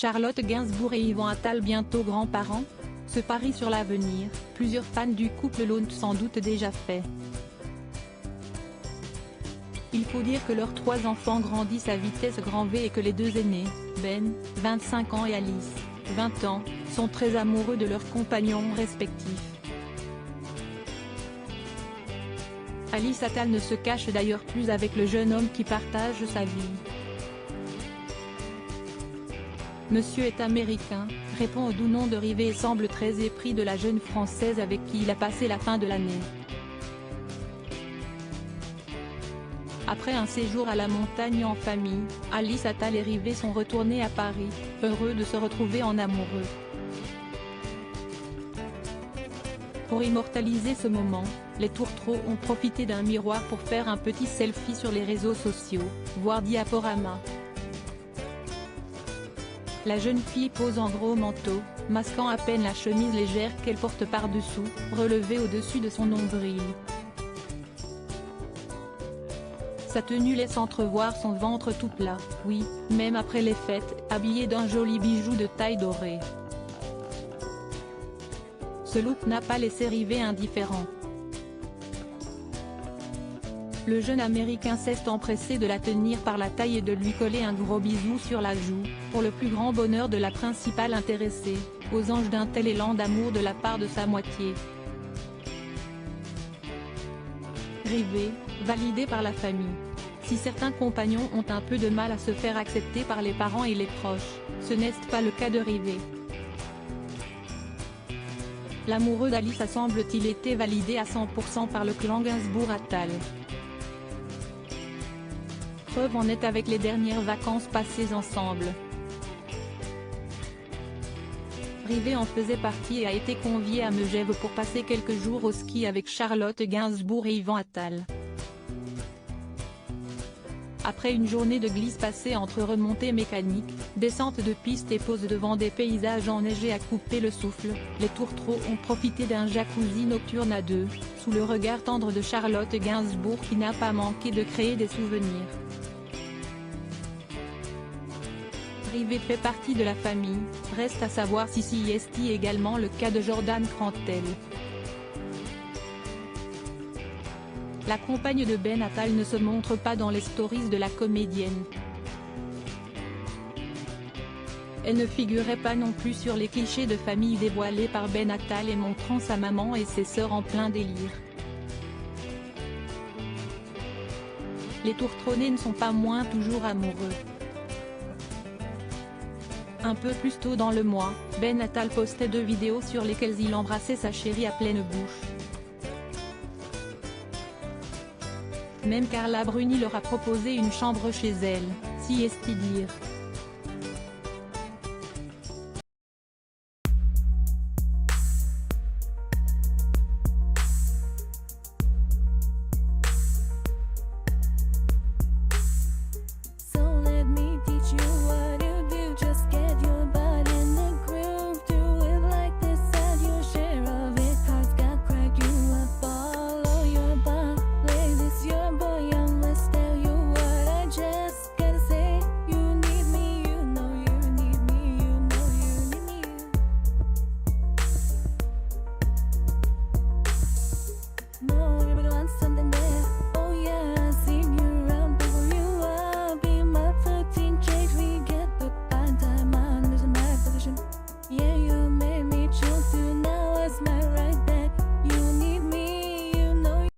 Charlotte Gainsbourg et Yvan Attal bientôt grands-parents? Ce pari sur l'avenir, plusieurs fans du couple l'ont sans doute déjà fait. Il faut dire que leurs 3 enfants grandissent à vitesse grand V et que les 2 aînés, Ben, 25 ans et Alice, 20 ans, sont très amoureux de leurs compagnons respectifs. Alice Attal ne se cache d'ailleurs plus avec le jeune homme qui partage sa vie. Monsieur est américain, répond au doux nom de Rivet et semble très épris de la jeune Française avec qui il a passé la fin de l'année. Après un séjour à la montagne en famille, Alice Attal et Rivet sont retournés à Paris, heureux de se retrouver en amoureux. Pour immortaliser ce moment, les tourtereaux ont profité d'un miroir pour faire un petit selfie sur les réseaux sociaux, voire diaporama. La jeune fille pose en gros manteau, masquant à peine la chemise légère qu'elle porte par-dessous, relevée au-dessus de son nombril. Sa tenue laisse entrevoir son ventre tout plat, oui, même après les fêtes, habillée d'un joli bijou de taille dorée. Ce look n'a pas laissé Rivet indifférent. Le jeune américain s'est empressé de la tenir par la taille et de lui coller un gros bisou sur la joue, pour le plus grand bonheur de la principale intéressée, aux anges d'un tel élan d'amour de la part de sa moitié. Rivet, validé par la famille. Si certains compagnons ont un peu de mal à se faire accepter par les parents et les proches, ce n'est pas le cas de Rivet. L'amoureux d'Alice a semble-t-il été validé à 100% par le clan Gainsbourg-Attal. Preuve en est avec les dernières vacances passées ensemble. Rivet en faisait partie et a été convié à Megève pour passer quelques jours au ski avec Charlotte Gainsbourg et Yvan Attal. Après une journée de glisse passée entre remontées mécaniques, descente de piste et pause devant des paysages enneigés à couper le souffle, les tourtereaux ont profité d'un jacuzzi nocturne à 2, sous le regard tendre de Charlotte Gainsbourg qui n'a pas manqué de créer des souvenirs. Rivet fait partie de la famille, reste à savoir si c'est également le cas de Jordan Crantel. La compagne de Ben Attal ne se montre pas dans les stories de la comédienne. Elle ne figurait pas non plus sur les clichés de famille dévoilés par Ben Attal et montrant sa maman et ses sœurs en plein délire. Les tourteronnés ne sont pas moins toujours amoureux. Un peu plus tôt dans le mois, Ben Attal postait 2 vidéos sur lesquelles il embrassait sa chérie à pleine bouche. Même Carla Bruni leur a proposé une chambre chez elle, si est dire.